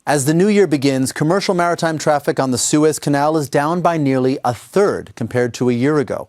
As the new year begins, commercial maritime traffic on the Suez Canal is down by nearly a third compared to a year ago.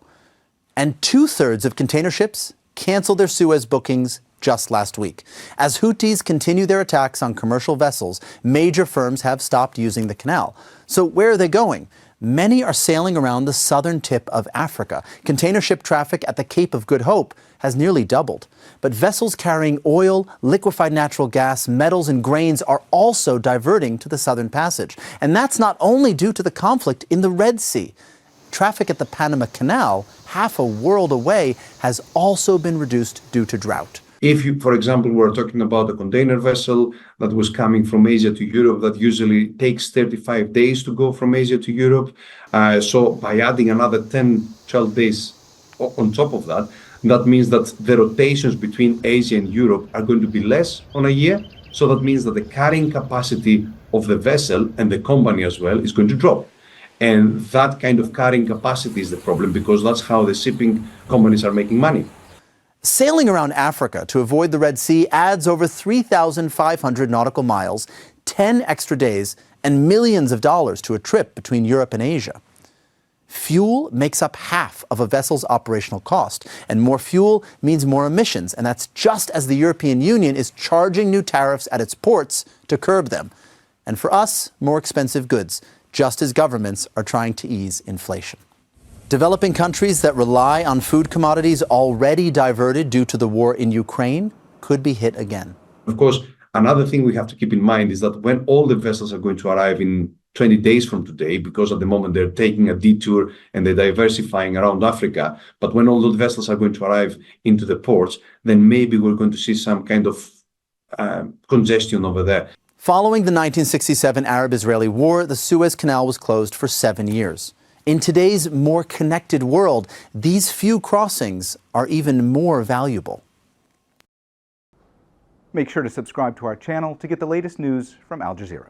And 2/3 of container ships canceled their Suez bookings just last week. As Houthis continue their attacks on commercial vessels, major firms have stopped using the canal. So where are they going? Many are sailing around the southern tip of Africa. Container ship traffic at the Cape of Good Hope has nearly doubled. But vessels carrying oil, liquefied natural gas, metals and grains are also diverting to the Southern Passage. And that's not only due to the conflict in the Red Sea. Traffic at the Panama Canal, half a world away, has also been reduced due to drought. If you, for example, were talking about a container vessel that was coming from Asia to Europe, that usually takes 35 days to go from Asia to Europe. So by adding another 10, 12 days on top of that, that means that the rotations between Asia and Europe are going to be less on a year. So that means that the carrying capacity of the vessel and the company as well is going to drop. And that kind of carrying capacity is the problem, because that's how the shipping companies are making money. Sailing around Africa to avoid the Red Sea adds over 3,500 nautical miles, 10 extra days, and millions of dollars to a trip between Europe and Asia. Fuel makes up half of a vessel's operational cost, and more fuel means more emissions, and that's just as the European Union is charging new tariffs at its ports to curb them. And for us, more expensive goods, just as governments are trying to ease inflation. Developing countries that rely on food commodities already diverted due to the war in Ukraine could be hit again. Of course, another thing we have to keep in mind is that when all the vessels are going to arrive in 20 days from today, because at the moment they're taking a detour and they're diversifying around Africa, but when all those vessels are going to arrive into the ports, then maybe we're going to see some kind of congestion over there. Following the 1967 Arab-Israeli War, the Suez Canal was closed for 7 years. In today's more connected world, these few crossings are even more valuable. Make sure to subscribe to our channel to get the latest news from Al Jazeera.